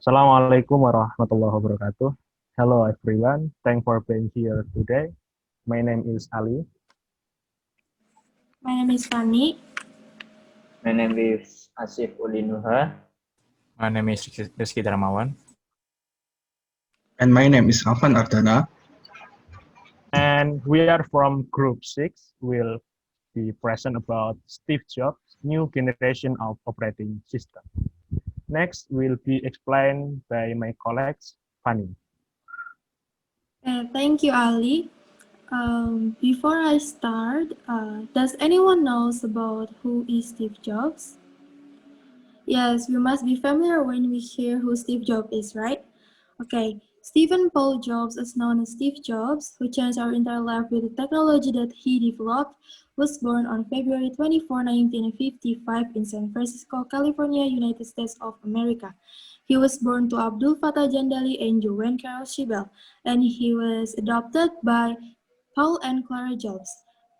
Assalamualaikum warahmatullahi wabarakatuh. Hello everyone, thanks for being here today. My name is Ali. My name is Fanny. My name is Asif Ulinnuha. My name is Rizki Darmawan. And my name is Affan Ardana. And we are from Group 6. We'll be present about Steve Jobs' new generation of operating system. Next will be explained by my colleagues, Fanny. Thank you, Ali. Before I start, does anyone knows about who is Steve Jobs? Yes, we must be familiar when we hear who Steve Jobs is, right? Okay, Stephen Paul Jobs, is known as Steve Jobs, who changed our entire life with the technology that he developed, was born on February 24, 1955 in San Francisco, California, United States of America. He was born to Abdul Fattah Jandali and Joanne Carol Shibel, and he was adopted by Paul and Clara Jobs.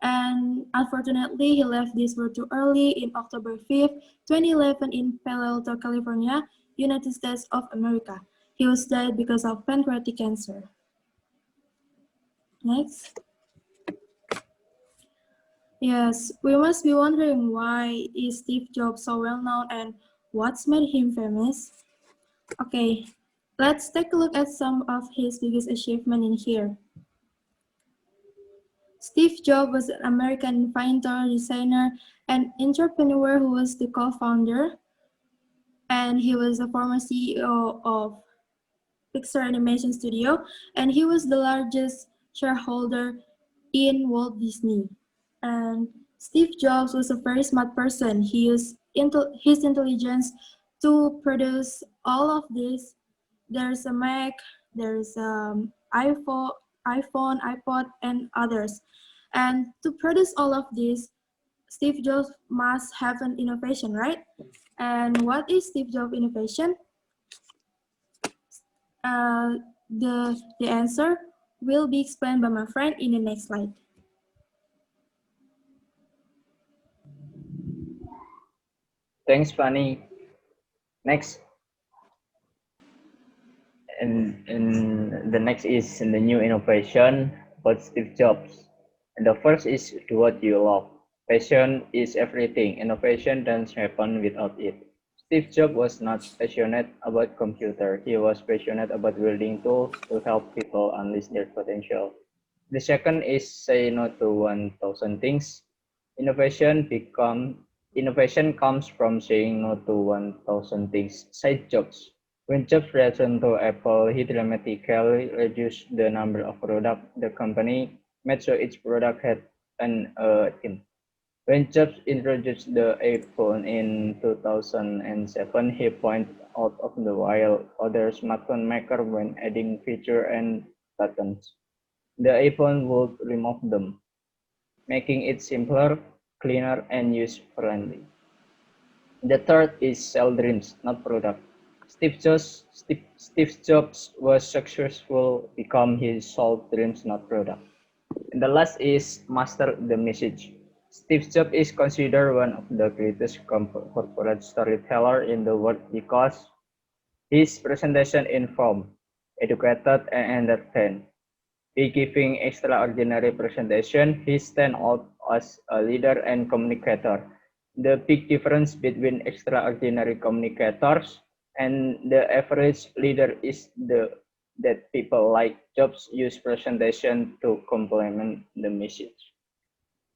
And unfortunately, he left this world too early in October 5th, 2011 in Palo Alto, California, United States of America. He was died because of pancreatic cancer. Next. Yes, we must be wondering why is Steve Jobs so well known and what's made him famous? Okay, let's take a look at some of his biggest achievements in here. Steve Jobs was an American inventor, designer, and entrepreneur who was the co-founder, and he was a former CEO of Pixar Animation Studio, and he was the largest shareholder in Walt Disney. And Steve Jobs was a very smart person. He used his intelligence to produce all of this. There's a Mac, there's iPhone, iPod, and others. And to produce all of this, Steve Jobs must have an innovation, right? And what is Steve Jobs innovation? The answer will be explained by my friend in the next slide. Thanks, Fanny. Next. And the next is the new innovation about Steve Jobs. And the first is do what you love. Passion is everything. Innovation doesn't happen without it. Steve Jobs was not passionate about computer. He was passionate about building tools to help people unleash their potential. The second is say no to 1,000 things. Innovation comes from saying no to 1,000 things. Side Jobs. When Jobs returned to Apple, he dramatically reduced the number of products the company made so each product had an team. When Jobs introduced the iPhone in 2007, he pointed out of the while other smartphone makers when adding features and buttons. The iPhone would remove them, making it simpler, cleaner, and user-friendly. The third is sell dreams, not product. Steve Jobs was successful because he sold dreams, not product. And the last is master the message. Steve Jobs is considered one of the greatest corporate storyteller in the world because his presentation informed, educated, and entertained. By giving extraordinary presentation, he stands out as a leader and communicator. The big difference between extraordinary communicators and the average leader is that people like Jobs use presentation to complement the message.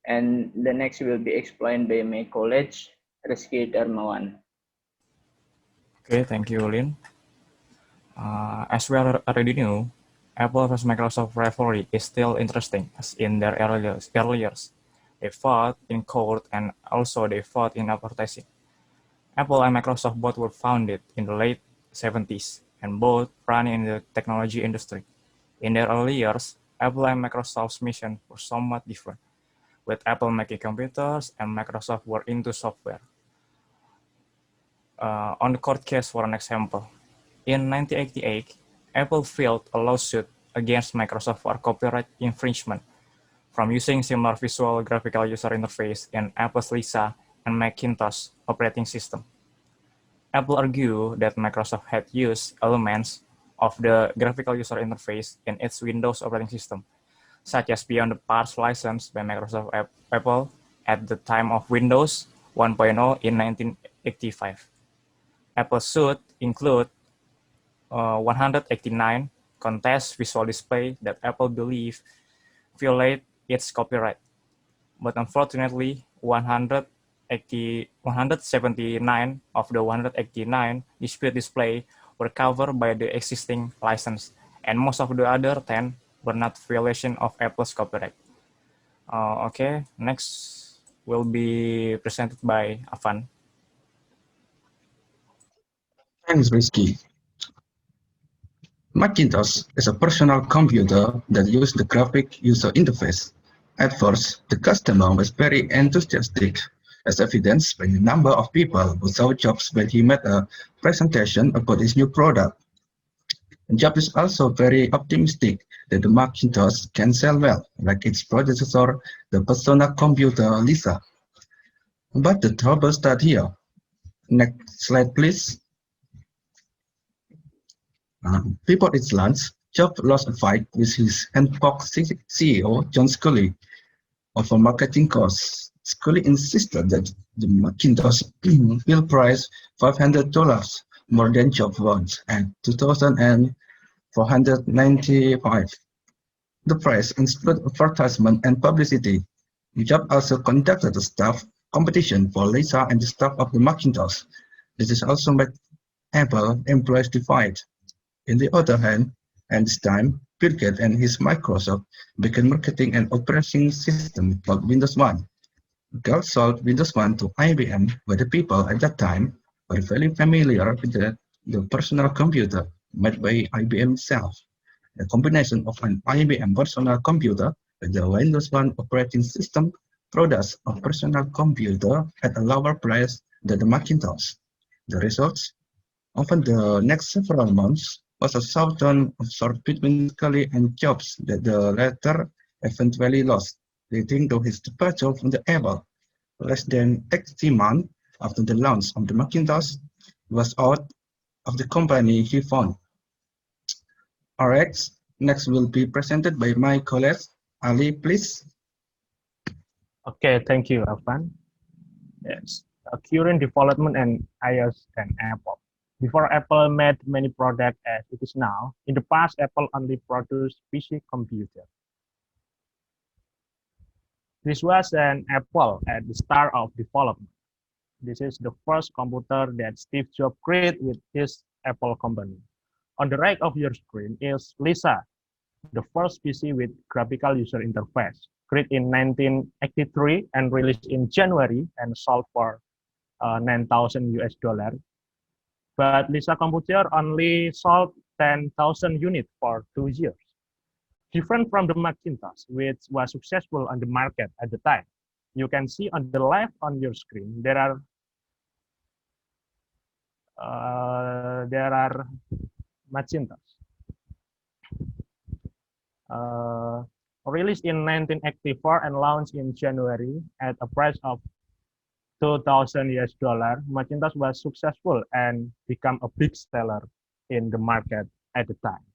And the next will be explained by my colleague, Rizki Darmawan. Okay, thank you, Lin. As we already know, Apple vs Microsoft rivalry is still interesting, as in their early years. They fought in court and also they fought in advertising. Apple and Microsoft both were founded in the late 70s and both ran in the technology industry. In their early years, Apple and Microsoft's mission were somewhat different, with Apple making computers and Microsoft were into software. On the court case, for an example, in 1988, Apple filed a lawsuit against Microsoft for copyright infringement from using similar visual graphical user interface in Apple's Lisa and Macintosh operating system. Apple argued that Microsoft had used elements of the graphical user interface in its Windows operating system, such as Beyond the Parts license by Microsoft Apple at the time of Windows 1.0 in 1985. Apple's suit include 189 contest visual display that Apple believed violate its copyright. But unfortunately, 179 of the 189 dispute display were covered by the existing license, and most of the other 10 were not violation of Apple's copyright. Okay, next will be presented by Affan. Thanks, Rizki. Macintosh is a personal computer that used the graphic user interface. At first, the customer was very enthusiastic, as evidenced by the number of people who saw Jobs when he made a presentation about his new product. Jobs is also very optimistic that the Macintosh can sell well, like its predecessor, the personal computer Lisa. But the trouble starts here. Next slide, please. Before its launch, Jobs lost a fight with his Handbook CEO, John Sculley, over marketing costs. Sculley insisted that the Macintosh will price $500 more than Jobs wants at $2,495. The price included advertisement and publicity. Jobs also conducted a staff competition for Lisa and the staff of the Macintosh. This is also made Apple employees divide. On the other hand, at this time, Bill Gates and his Microsoft began marketing an operating system called Windows 1. Gates sold Windows 1 to IBM, where the people at that time were very familiar with the personal computer made by IBM itself. The combination of an IBM personal computer with the Windows 1 operating system produced a personal computer at a lower price than the Macintosh. The results? Over the next several months was a showdown of sorts between Sculley and Jobs that the latter eventually lost, leading to his departure from the Apple. Less than 18 months after the launch of the Macintosh, he was out of the company he founded. Alright, next will be presented by my colleague, Ali, please. Okay, thank you, Affan. Yes, a current development in iOS and Apple. Before Apple made many products as it is now, in the past, Apple only produced PC computer. This was an Apple at the start of development. This is the first computer that Steve Jobs created with his Apple company. On the right of your screen is Lisa, the first PC with graphical user interface, created in 1983 and released in January and sold for 9,000 US dollar. But Lisa computer only sold 10,000 units for 2 years. Different from the Macintosh, which was successful on the market at the time. You can see on the left on your screen, there are Macintosh. Released in 1984 and launched in January at a price of 2,000 US dollar, Macintosh was successful and became a big seller in the market at the time.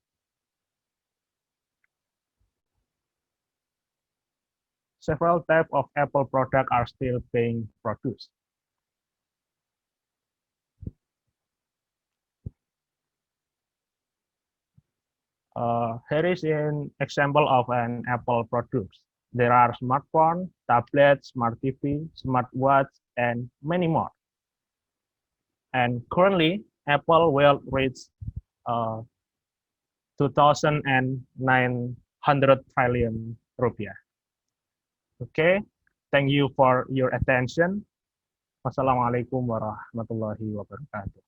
Several types of Apple products are still being produced. Here is an example of an Apple product. There are smartphone, tablets, smart TV, smartwatch, and many more. And currently, Apple will reach 2,900 trillion rupiah. Okay, thank you for your attention. Wassalamualaikum warahmatullahi wabarakatuh.